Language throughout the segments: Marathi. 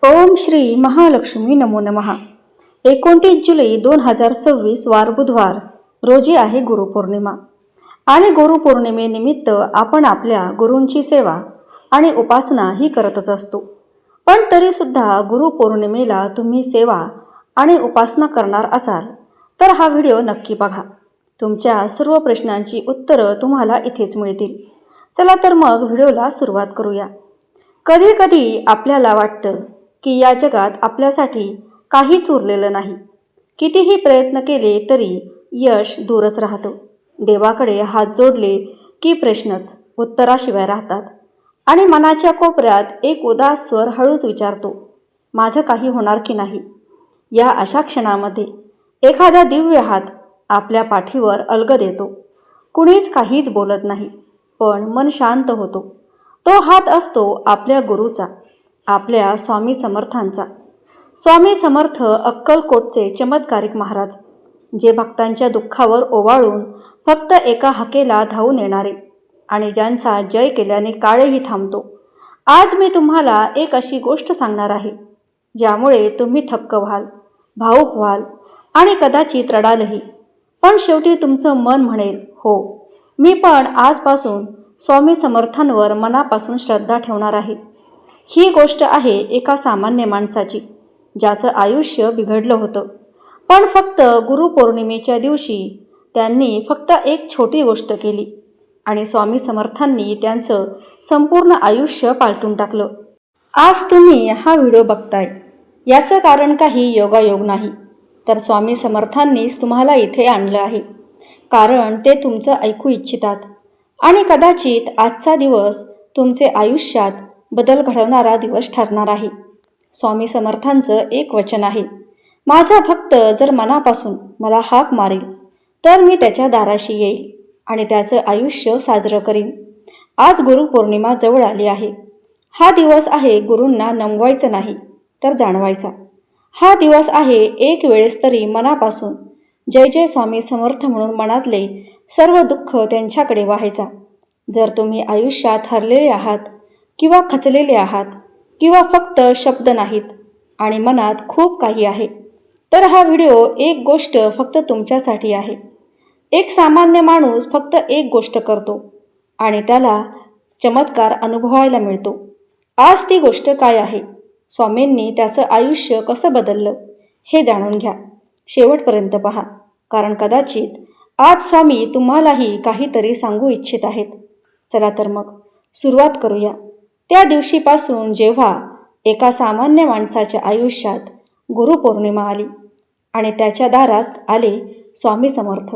ओम श्री महालक्ष्मी नमो नमः। 29 जुलै 2026 वार बुधवार रोजी आहे गुरुपौर्णिमा आणि गुरुपौर्णिमेनिमित्त आपण आपल्या गुरूंची सेवा आणि उपासना ही करतच असतो। पण तरीसुद्धा गुरुपौर्णिमेला तुम्ही सेवा आणि उपासना करणार असाल तर हा व्हिडिओ नक्की बघा। तुमच्या सर्व प्रश्नांची उत्तरं तुम्हाला इथेच मिळतील। चला तर मग व्हिडिओला सुरुवात करूया। कधी कधी आपल्याला वाटतं की या जगात आपल्यासाठी काहीच उरलेलं नाही। कितीही प्रयत्न केले तरी यश दूरच राहतं। देवाकडे हात जोडले की प्रश्नच उत्तराशिवाय राहतात आणि मनाच्या कोपऱ्यात एक उदास स्वर हळूच विचारतो, माझं काही होणार की नाही। या अशा क्षणामध्ये एखादा दिव्य हात आपल्या पाठीवर अलगद येतो। कुणीच काहीच बोलत नाही, पण मन शांत होतो। तो हात असतो आपल्या गुरुचा, आपल्या स्वामी समर्थांचा। स्वामी समर्थ अक्कलकोटचे चमत्कारिक महाराज, जे भक्तांच्या दुःखावर ओवाळून फक्त एका हाकेला धावून येणारे आणि ज्यांचा जय केल्याने काळही थांबतो। आज मी तुम्हाला एक अशी गोष्ट सांगणार आहे ज्यामुळे तुम्ही थक्क व्हाल, भावुक व्हाल आणि कदाचित रडालही। पण शेवटी तुमचं मन म्हणेल, हो, मी पण आजपासून स्वामी समर्थांवर मनापासून श्रद्धा ठेवणार आहे। ही गोष्ट आहे एका सामान्य माणसाची, ज्याचं आयुष्य बिघडलं होतं। पण फक्त गुरुपौर्णिमेच्या दिवशी त्यांनी फक्त एक छोटी गोष्ट केली आणि स्वामी समर्थांनी त्यांचं संपूर्ण आयुष्य पालटून टाकलं। आज तुम्ही हा व्हिडिओ बघताय याचं कारण काही योगायोग नाही, तर स्वामी समर्थांनीच तुम्हाला इथे आणलं आहे। कारण ते तुमचं ऐकू इच्छितात आणि कदाचित आजचा दिवस तुमचे आयुष्यात बदल घडवणारा दिवस ठरणार आहे। स्वामी समर्थांचं एक वचन आहे, माझा भक्त जर मनापासून मला हाक मारेल तर मी त्याच्या दाराशी येईल आणि त्याचं आयुष्य साजरं करीन। आज गुरुपौर्णिमा जवळ आली आहे। हा दिवस आहे गुरूंना नमवायचं नाही तर जाणवायचा। हा दिवस आहे एक वेळेस तरी मनापासून जय जय स्वामी समर्थ म्हणून मनातले सर्व दुःख त्यांच्याकडे वाहायचा। जर तुम्ही आयुष्यात हरलेले आहात किंवा खचलेले आहात किंवा फक्त शब्द नाहीत आणि मनात खूप काही आहे, तर हा व्हिडिओ एक गोष्ट फक्त तुमच्यासाठी आहे। एक सामान्य माणूस फक्त एक गोष्ट करतो आणि त्याला चमत्कार अनुभवायला मिळतो। आज ती गोष्ट काय आहे, स्वामींनी त्याचं आयुष्य कसं बदललं, हे जाणून घ्या। शेवटपर्यंत पहा, कारण कदाचित आज स्वामी तुम्हालाही काहीतरी सांगू इच्छित आहेत। चला तर मग सुरुवात करूया। त्या दिवशीपासून जेव्हा एका सामान्य माणसाच्या आयुष्यात गुरुपौर्णिमा आली आणि त्याच्या दारात आले स्वामी समर्थ।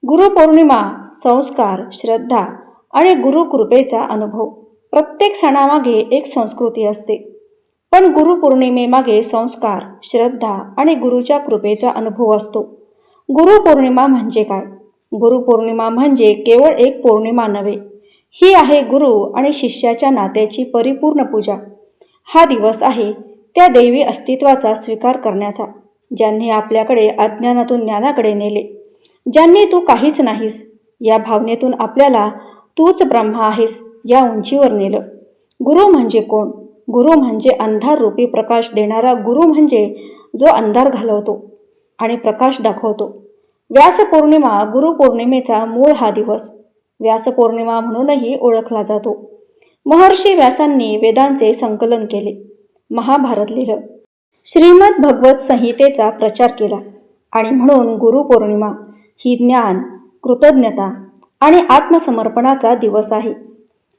गुरुपौर्णिमा संस्कार, श्रद्धा आणि गुरुकृपेचा अनुभव। प्रत्येक सणामागे एक संस्कृती असते, पण गुरुपौर्णिमेमागे संस्कार, श्रद्धा आणि गुरुच्या कृपेचा अनुभव असतो। गुरुपौर्णिमा म्हणजे काय? गुरुपौर्णिमा म्हणजे केवळ एक पौर्णिमा नव्हे, ही आहे गुरु आणि शिष्याच्या नात्याची परिपूर्ण पूजा। हा दिवस आहे त्या दैवी अस्तित्वाचा स्वीकार करण्याचा, ज्यांनी आपल्याकडे अज्ञानातून ज्ञानाकडे नेले, ज्यांनी तू काहीच नाहीस या भावनेतून आपल्याला तूच ब्रह्मा आहेस या उंचीवर नेलं। गुरु म्हणजे कोण? गुरु म्हणजे अंधार रूपी प्रकाश देणारा। गुरु म्हणजे जो अंधार घालवतो आणि प्रकाश दाखवतो। व्यासपौर्णिमा गुरुपौर्णिमेचा मूळ हा दिवस व्यासपौर्णिमा म्हणूनही ओळखला जातो। महर्षी व्यासांनी वेदांचे संकलन केले, महाभारत लिहिलं, श्रीमद भगवत संहितेचा प्रचार केला आणि म्हणून गुरुपौर्णिमा ही ज्ञान, कृतज्ञता आणि आत्मसमर्पणाचा दिवस आहे।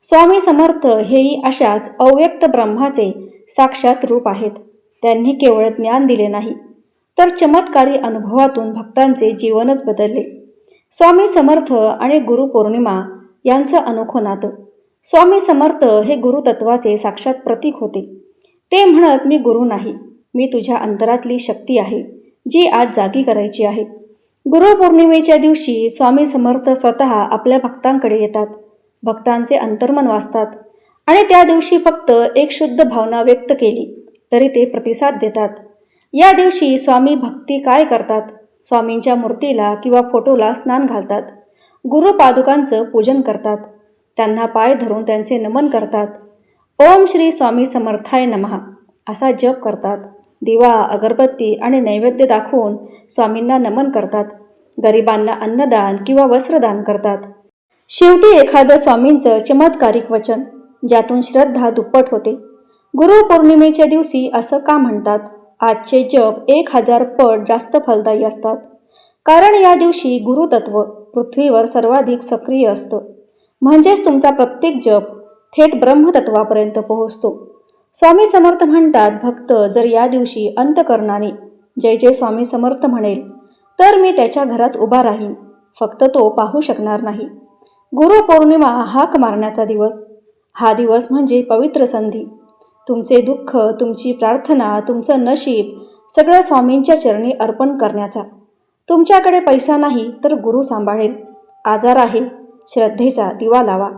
स्वामी समर्थ हेही अशाच अव्यक्त ब्रह्माचे साक्षात रूप आहेत। त्यांनी केवळ ज्ञान दिले नाही, तर चमत्कारी अनुभवातून भक्तांचे जीवनच बदलले। स्वामी समर्थ आणि गुरुपौर्णिमा यांचं अनोखं नातं। स्वामी समर्थ हे गुरुतत्वाचे साक्षात प्रतीक होते। ते म्हणत, मी गुरु नाही, मी तुझ्या अंतरातली शक्ती आहे जी आज जागी करायची आहे। गुरुपौर्णिमेच्या दिवशी स्वामी समर्थ स्वतः आपल्या भक्तांकडे येतात, भक्तांचे अंतर्मन वाचतात आणि त्या दिवशी फक्त एक शुद्ध भावना व्यक्त केली तरी ते प्रतिसाद देतात। या दिवशी स्वामी भक्ती काय करतात? स्वामींच्या मूर्तीला किंवा फोटोला स्नान घालतात, गुरुपादुकांचं पूजन करतात, त्यांना पाय धरून त्यांचे नमन करतात। ओम श्री स्वामी समर्थाय नमः असा जप करतात. दिवा, अगरबत्ती आणि नैवेद्य दाखवून स्वामींना नमन करतात. गरिबांना अन्नदान किंवा वस्त्रदान करतात. शेवटी एखादं स्वामींचं चमत्कारिक वचन, ज्यातून श्रद्धा दुप्पट होते. गुरुपौर्णिमेच्या दिवशी असं का म्हणतात? आजचे जप 1000 पट जास्त फलदायी असतात. कारण या दिवशी गुरुतत्व पृथ्वीवर सर्वाधिक सक्रिय असतं. म्हणजेच तुमचा प्रत्येक जप थेट ब्रह्मतत्वापर्यंत पोहोचतो. स्वामी समर्थ म्हणतात, भक्त जर या दिवशी अंतःकरणाने जय जय स्वामी समर्थ म्हणेल तर मी त्याच्या घरात उभा राहीन, फक्त तो पाहू शकणार नाही. गुरुपौर्णिमा हाक मारण्याचा दिवस. हा दिवस म्हणजे पवित्र संधी. तुमचे दुःख, तुमची प्रार्थना, तुमचं नशीब सगळं स्वामींच्या चरणी अर्पण करण्याचा. तुमच्याकडे पैसा नाही तर गुरु सांभाळेल. आजार आहे, श्रद्धेचा दिवा लावा.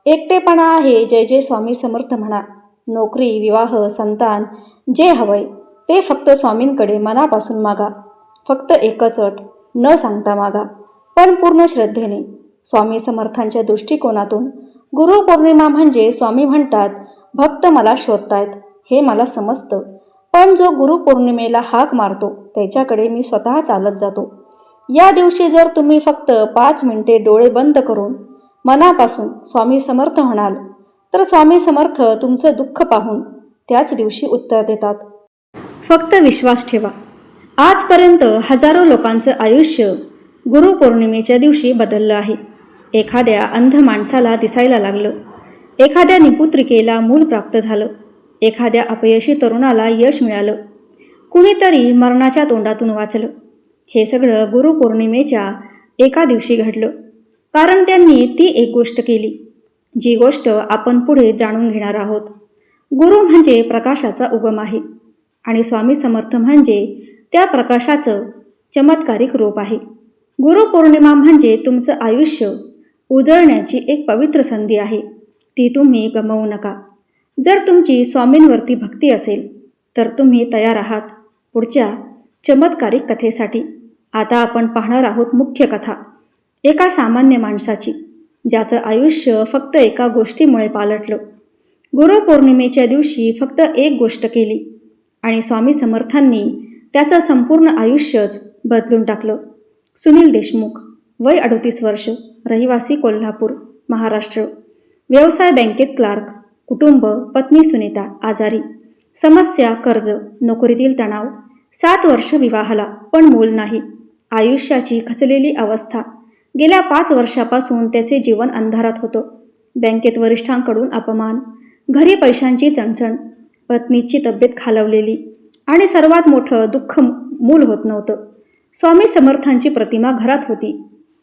एकटेपणा आहे, जय जय स्वामी समर्थ म्हणा. नोकरी, विवाह, संतान, जे हवंय ते फक्त स्वामींकडे मनापासून मागा. फक्त एकच अट, न सांगता मागा, पण पूर्ण श्रद्धेने. स्वामी समर्थांच्या दृष्टिकोनातून गुरुपौर्णिमा म्हणजे स्वामी म्हणतात, भक्त मला शोधतायत हे मला समजतं, पण जो गुरुपौर्णिमेला हाक मारतो त्याच्याकडे मी स्वतः चालत जातो. या दिवशी जर तुम्ही फक्त 5 मिनिटे डोळे बंद करून मनापासून स्वामी समर्थ म्हणाल तर स्वामी समर्थ तुमचं दुःख पाहून त्याच दिवशी उत्तर देतात. फक्त विश्वास ठेवा. आजपर्यंत हजारो लोकांचं आयुष्य गुरुपौर्णिमेच्या दिवशी बदललं आहे. एखाद्या अंध माणसाला दिसायला लागलं, एखाद्या निपुत्रिकेला मूल प्राप्त झालं, एखाद्या अपयशी तरुणाला यश मिळालं, कुणीतरी मरणाच्या तोंडातून वाचलं. हे सगळं गुरुपौर्णिमेच्या एका दिवशी घडलं. कारण त्यांनी ती एक गोष्ट केली, जी गोष्ट आपण पुढे जाणून घेणार आहोत. गुरु म्हणजे प्रकाशाचा उगम आहे आणि स्वामी समर्थ म्हणजे त्या प्रकाशाचं चमत्कारिक रूप आहे. गुरुपौर्णिमा म्हणजे तुमचं आयुष्य उजळण्याची एक पवित्र संधी आहे. ती तुम्ही गमावू नका. जर तुमची स्वामींवरती भक्ती असेल तर तुम्ही तयार आहात पुढच्या चमत्कारिक कथेसाठी. आता आपण पाहणार आहोत मुख्य कथा, एका सामान्य माणसाची, ज्याचं आयुष्य फक्त एका गोष्टीमुळे पालटलं. गुरुपौर्णिमेच्या दिवशी फक्त एक गोष्ट केली आणि स्वामी समर्थांनी त्याचं संपूर्ण आयुष्यच बदलून टाकलं. सुनील देशमुख, वय 38 वर्ष, रहिवासी कोल्हापूर, महाराष्ट्र. व्यवसाय बँकेत क्लार्क. कुटुंब, पत्नी सुनीता आजारी. समस्या कर्ज, नोकरीतील तणाव. 7 वर्ष विवाहाला पण मूल नाही. आयुष्याची खचलेली अवस्था. गेल्या 5 वर्षापासून त्याचे जीवन अंधारात होतं. बँकेत वरिष्ठांकडून अपमान, घरी पैशांची चणचण, पत्नीची तब्येत खालवलेली आणि सर्वात मोठं दुःख, मूल होत नव्हतं. स्वामी समर्थांची प्रतिमा घरात होती,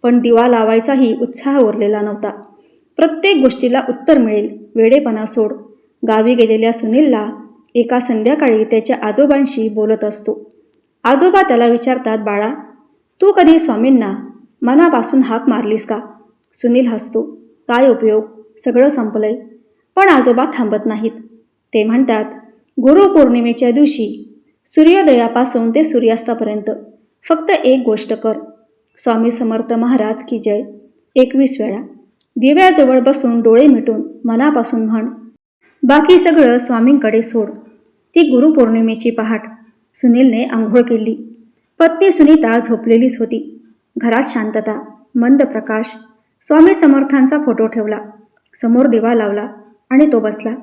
पण दिवा लावायचाही उत्साह उरलेला नव्हता. प्रत्येक गोष्टीला उत्तर मिळेल, वेडेपणा सोड. गावी गेलेल्या सुनीलला एका संध्याकाळी त्याच्या आजोबांशी बोलत असतो. आजोबा त्याला विचारतात, बाळा, तू कधी स्वामींना मनापासून हाक मारलीस का? सुनील हसतो. काय उपयोग, सगळं संपलंय. पण आजोबा थांबत नाहीत. ते म्हणतात, गुरुपौर्णिमेच्या दिवशी सूर्योदयापासून ते सूर्यास्तापर्यंत फक्त एक गोष्ट कर. स्वामी समर्थ महाराज की जय 21 वेळा दिव्याजवळ बसून डोळे मिटून मनापासून म्हण. बाकी सगळं स्वामींकडे सोड. ती गुरुपौर्णिमेची पहाट. सुनीलने आंघोळ केली. पत्नी सुनीता झोपलेलीच होती. घरात शांतता, मंद प्रकाश. स्वामी समर्थांचा फोटो ठेवला, समोर दिवा लावला आणि तो बसला.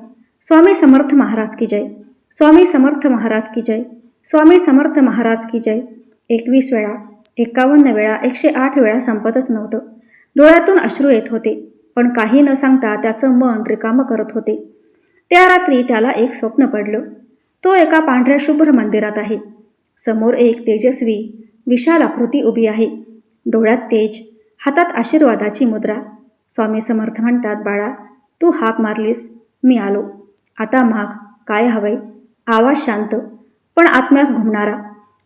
स्वामी समर्थ महाराज की जय, स्वामी समर्थ महाराज की जय, स्वामी समर्थ महाराज की जय 21 वेळा, 51 वेळा, 108 वेळा संपतच नव्हतं. डोळ्यातून अश्रू येत होते, पण काही न सांगता त्याचं मन रिकामं करत होते. त्या रात्री त्याला एक स्वप्न पडलं. तो एका पांढऱ्या शुभ्र मंदिरात आहे. समोर एक तेजस्वी विशाल आकृती उभी आहे. डोळ्यात तेज, हातात आशीर्वादाची मुद्रा. स्वामी समर्थ म्हणतात, बाळा, तू हाक मारलीस, मी आलो. आता माग, काय हवंय? आवाज शांत पण आत्म्यास घुमणारा.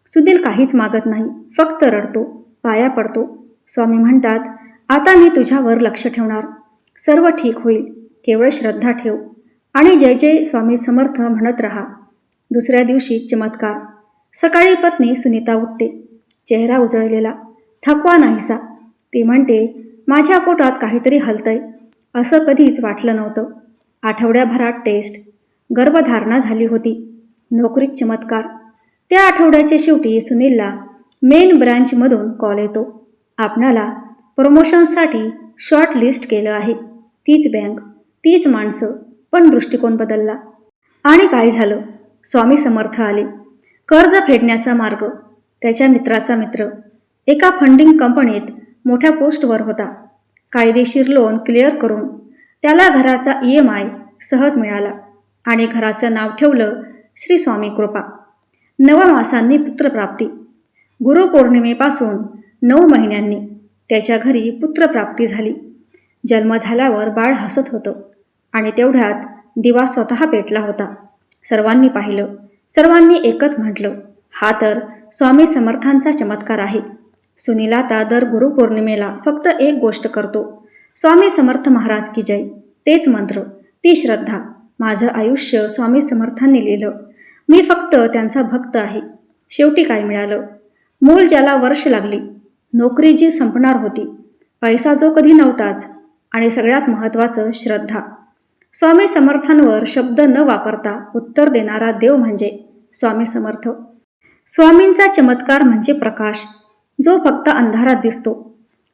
सुनील काहीच मागत नाही, फक्त रडतो, पाया पडतो. स्वामी म्हणतात, आता मी तुझ्यावर लक्ष ठेवणार. सर्व ठीक होईल, केवळ श्रद्धा ठेव आणि जय जय स्वामी समर्थ म्हणत राहा. दुसऱ्या दिवशी चमत्कार. सकाळी पत्नी सुनीता उठते, चेहरा उजळलेला, थकवा नाहीसा. ती म्हणते, माझ्या पोटात काहीतरी हलतंय, असं कधीच वाटलं नव्हतं. आठवड्याभरात टेस्ट, गर्भधारणा झाली होती. नोकरीत चमत्कार. त्या आठवड्याच्या शेवटी सुनीलला मेन ब्रँचमधून कॉल येतो. आपणाला प्रमोशनसाठी शॉर्ट लिस्ट केलं आहे. तीच बँक, तीच माणसं, पण दृष्टिकोन बदलला. आणि काय झालं? स्वामी समर्थ आले. कर्ज फेडण्याचा मार्ग. त्याच्या मित्राचा मित्र एका फंडिंग कंपनीत मोठ्या पोस्टवर होता. कायदेशीर लोन क्लिअर करून त्याला घराचा EMI सहज मिळाला आणि घराचं नाव ठेवलं श्री स्वामी कृपा. 9 मासांनी पुत्रप्राप्ती. गुरुपौर्णिमेपासून 9 महिन्यांनी त्याच्या घरी पुत्रप्राप्ती झाली. जन्म झाल्यावर बाळ हसत होतं आणि तेवढ्यात दिवा स्वतः पेटला होता. सर्वांनी पाहिलं. सर्वांनी एकच म्हटलं, हा तर स्वामी समर्थांचा चमत्कार आहे. सुनील आता दर गुरुपौर्णिमेला फक्त एक गोष्ट करतो, स्वामी समर्थ महाराज की जय. तेच मंत्र, ती श्रद्धा. माझं आयुष्य स्वामी समर्थांनी लिहिलं. मी फक्त त्यांचा भक्त आहे. शेवटी काय मिळालं? मूल ज्याला वर्ष लागली, नोकरी जी संपणार होती, पैसा जो कधी नव्हताच, आणि सगळ्यात महत्त्वाचं श्रद्धा. स्वामी समर्थांवर शब्द न वापरता उत्तर देणारा देव म्हणजे स्वामी समर्थ. स्वामींचा चमत्कार म्हणजे प्रकाश, जो फक्त अंधारात दिसतो.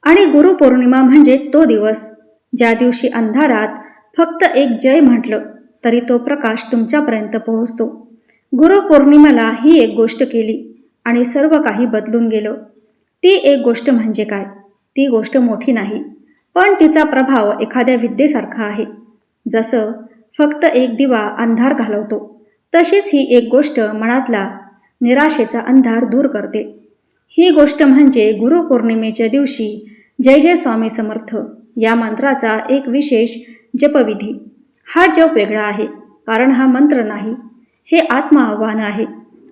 आणि गुरुपौर्णिमा म्हणजे तो दिवस ज्या दिवशी अंधारात फक्त एक जय म्हटलं तरी तो प्रकाश तुमच्यापर्यंत पोहोचतो. गुरुपौर्णिमेला ही एक गोष्ट केली आणि सर्व काही बदलून गेलं. ती एक गोष्ट म्हणजे काय? ती गोष्ट मोठी नाही, पण तिचा प्रभाव एखाद्या विद्येसारखा आहे. जसं फक्त एक दिवा अंधार घालवतो, तशीच ही एक गोष्ट मनातला निराशेचा अंधार दूर करते. ही गोष्ट म्हणजे गुरुपौर्णिमेच्या दिवशी जय जय स्वामी समर्थ या मंत्राचा एक विशेष जपविधी. हा जप वेगळा आहे, कारण हा मंत्र नाही, हे आत्मआव्हान आहे.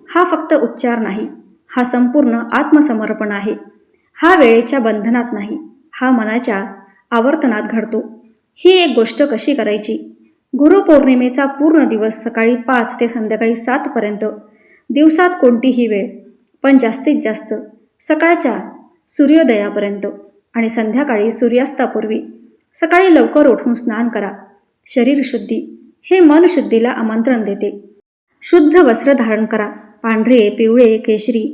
हा फक्त उच्चार नाही, हा संपूर्ण आत्मसमर्पण आहे. हा वेळेच्या बंधनात नाही, हा मनाच्या आवर्तनात घडतो. ही एक गोष्ट कशी करायची? गुरुपौर्णिमेचा पूर्ण दिवस सकाळी 5 ते संध्याकाळी 7 पर्यंत, दिवसात कोणतीही वेळ, पण जास्तीत जास्त सकाळच्या सूर्योदयापर्यंत आणि संध्याकाळी सूर्यास्तापूर्वी. सकाळी लवकर उठून स्नान करा. शरीर शुद्धी हे मन शुद्धीला आमंत्रण देते. शुद्ध वस्त्र धारण करा, पांढरे, पिवळे, केशरी.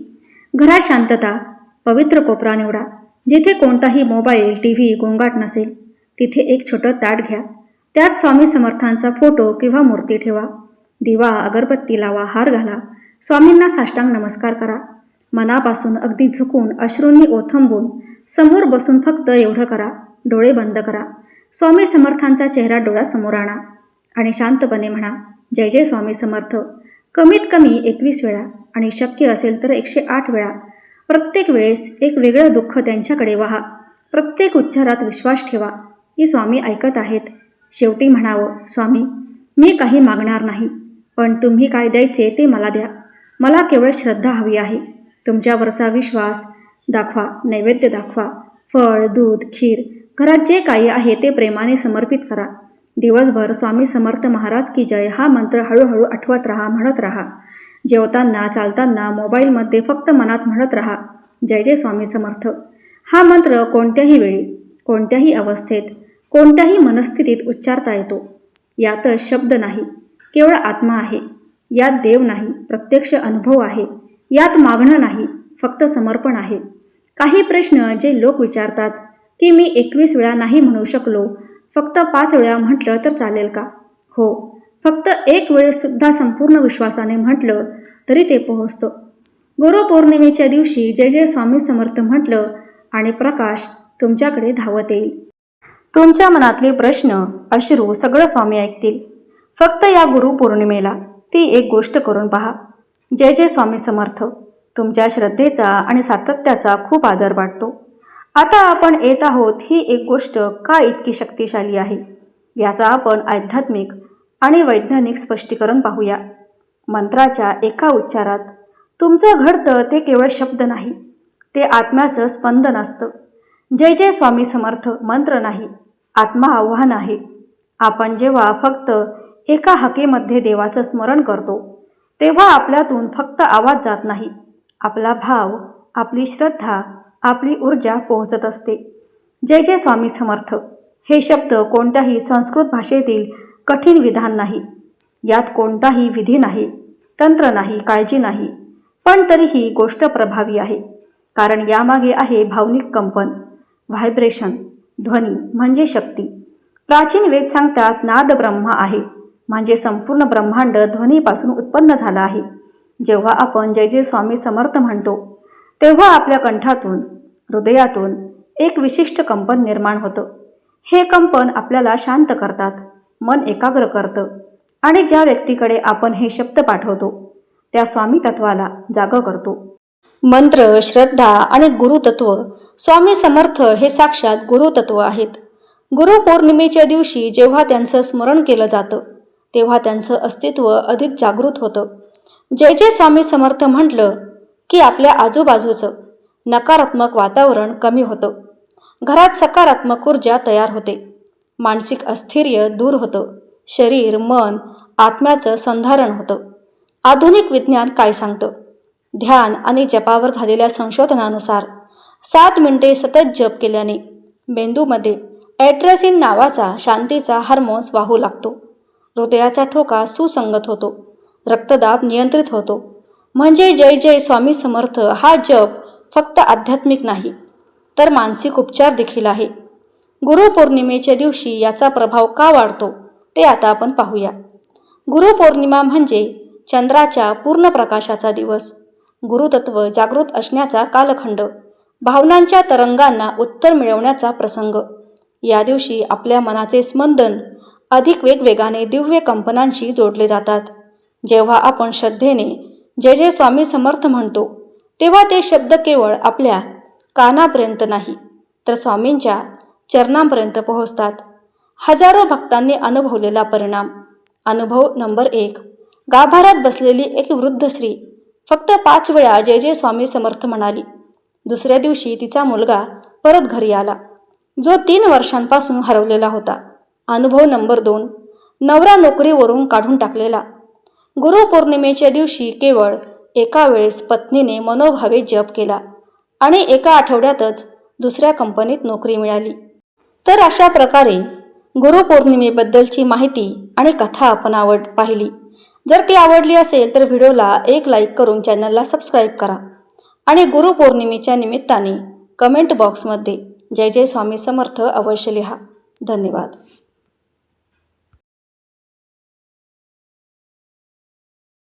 घरात शांतता, पवित्र कोपरा निवडा, जिथे कोणताही मोबाईल, TV, गोंगाट नसेल. तिथे एक छोटं ताट घ्या, त्यात स्वामी समर्थांचा फोटो किंवा मूर्ती ठेवा. दिवा, अगरबत्ती लावा, हार घाला. स्वामींना साष्टांग नमस्कार करा. मनापासून अगदी झुकून, अश्रूंनी ओथंबून समोर बसून फक्त एवढं करा, डोळे बंद करा. स्वामी समर्थांचा चेहरा डोळ्यासमोर आणा आणि शांतपणे म्हणा, जय जय स्वामी समर्थ. कमीत कमी 21 वेळा आणि शक्य असेल तर 108 वेळा. प्रत्येक वेळेस एक वेगळं दुःख त्यांच्याकडे वहा. प्रत्येक उच्चारात विश्वास ठेवा की स्वामी ऐकत आहेत. शेवटी म्हणावं, स्वामी, मी काही मागणार नाही, पण तुम्ही काय द्यायचे ते मला द्या. मला केवळ श्रद्धा हवी आहे. तुमच्यावरचा विश्वास दाखवा, नैवेद्य दाखवा. फळ, दूध, खीर, घरात जे काही आहे ते प्रेमाने समर्पित करा. दिवसभर स्वामी समर्थ महाराज की जय हा मंत्र हळूहळू आठवत राहा, म्हणत राहा. जेवताना, चालताना, मोबाईलमध्ये फक्त मनात म्हणत राहा, जय जय स्वामी समर्थ. हा मंत्र कोणत्याही वेळी, कोणत्याही अवस्थेत, कोणत्याही मनस्थितीत उच्चारता येतो. यातच शब्द नाही, केवळ आत्मा आहे. यात देव नाही, प्रत्यक्ष अनुभव आहे. यात मागणं नाही, फक्त समर्पण आहे. काही प्रश्न जे लोक विचारतात की मी 21 वेळा नाही म्हणू शकलो, फक्त 5 वेळा म्हटलं तर चालेल का? हो, फक्त एक वेळेसुद्धा संपूर्ण विश्वासाने म्हटलं तरी ते पोहोचतं. गुरुपौर्णिमेच्या दिवशी जय जय स्वामी समर्थ म्हटलं आणि प्रकाश तुमच्याकडे धावत येईल. तुमच्या मनातले प्रश्न, अश्रू सगळं स्वामी ऐकतील. फक्त या गुरुपौर्णिमेला ती एक गोष्ट करून पहा. जय जय स्वामी समर्थ. तुमच्या श्रद्धेचा आणि सातत्याचा खूप आदर वाटतो. आता आपण येत आहोत ही एक गोष्ट का इतकी शक्तिशाली आहे याचा आपण आध्यात्मिक आणि वैज्ञानिक स्पष्टीकरण पाहूया. मंत्राच्या एका उच्चारात तुमचं घडतं ते केवळ शब्द नाही, ते आत्म्याचं स्पंदन असतं. जय जय स्वामी समर्थ मंत्र नाही, आत्मा आव्हान आहे. आपण जेव्हा फक्त एका हाकेमध्ये देवाचं स्मरण करतो, तेव्हा आपल्यातून फक्त आवाज जात नाही, आपला भाव, आपली श्रद्धा, आपली ऊर्जा पोहोचत असते. जय जय स्वामी समर्थ हे शब्द कोणत्याही संस्कृत भाषेतील कठीण विधान नाही. यात कोणताही विधी नाही, तंत्र नाही, काळजी नाही, पण तरीही गोष्ट प्रभावी आहे. कारण यामागे आहे भावनिक कंपन, व्हायब्रेशन. ध्वनी म्हणजे शक्ती. प्राचीन वेद सांगतात नाद ब्रह्म आहे, म्हणजे संपूर्ण ब्रह्मांड ध्वनीपासून उत्पन्न झाला आहे. जेव्हा आपण जय जय स्वामी समर्थ म्हणतो तेव्हा आपल्या कंठातून, हृदयातून एक विशिष्ट कंपन निर्माण होतं. हे कंपन आपल्याला शांत करतात, मन एकाग्र करतं आणि ज्या व्यक्तीकडे आपण हे शब्द पाठवतो त्या स्वामी तत्वाला जागं करतो. मंत्र, श्रद्धा आणि गुरुतत्व. स्वामी समर्थ हे साक्षात गुरुतत्व आहेत. गुरुपौर्णिमेच्या दिवशी जेव्हा त्यांचं स्मरण केलं जातं तेव्हा त्यांचं अस्तित्व अधिक जागृत होतं. जय जय स्वामी समर्थ म्हटलं की आपल्या आजूबाजूचं नकारात्मक वातावरण कमी होतं. घरात सकारात्मक ऊर्जा तयार होते. मानसिक अस्थिर्य दूर होतं. शरीर, मन, आत्म्याचं संधारण होतं. आधुनिक विज्ञान काय सांगतं? ध्यान आणि जपावर झालेल्या संशोधनानुसार 7 मिनिटे सतत जप केल्याने मेंदूमध्ये ॲट्रेसिन नावाचा शांतीचा हार्मोन्स वाहू लागतो. हृदयाचा ठोका सुसंगत होतो. रक्तदाब नियंत्रित होतो. म्हणजे जय जय स्वामी समर्थ हा जप फक्त आध्यात्मिक नाही तर मानसिक उपचार देखील आहे. गुरुपौर्णिमेच्या दिवशी याचा प्रभाव का वाढतो ते आता आपण पाहूया. गुरुपौर्णिमा म्हणजे चंद्राच्या पूर्ण प्रकाशाचा दिवस. गुरुतत्व जागृत असण्याचा कालखंड. भावनांच्या तरंगांना उत्तर मिळवण्याचा प्रसंग. या दिवशी आपल्या मनाचे स्पंदन अधिक वेगवेगाने दिव्य कंपनांशी जोडले जातात. जेव्हा आपण श्रद्धेने जय जय स्वामी समर्थ म्हणतो तेव्हा ते शब्द केवळ आपल्या कानापर्यंत नाही तर स्वामींच्या चरणांपर्यंत पोहोचतात. हजारो भक्तांनी अनुभवलेला परिणाम. अनुभव नंबर 1. गाभाऱ्यात बसलेली एक वृद्ध स्त्री फक्त 5 वेळा जय जय स्वामी समर्थ म्हणाली. दुसऱ्या दिवशी तिचा मुलगा परत घरी आला, जो 3 वर्षांपासून हरवलेला होता. अनुभव नंबर 2. नवरा नोकरीवरून काढून टाकलेला. गुरुपौर्णिमेच्या दिवशी केवळ एका वेळेस पत्नीने मनोभावे जप केला आणि एका आठवड्यातच दुसऱ्या कंपनीत नोकरी मिळाली. तर अशा प्रकारे गुरुपौर्णिमेबद्दलची माहिती आणि कथा आपण पाहिली. जर ती आवडली असेल तर व्हिडिओला एक लाईक करून चॅनलला सबस्क्राईब करा आणि गुरुपौर्णिमेच्या निमित्ताने कमेंट बॉक्समध्ये जय जय स्वामी समर्थ अवश्य लिहा. धन्यवाद.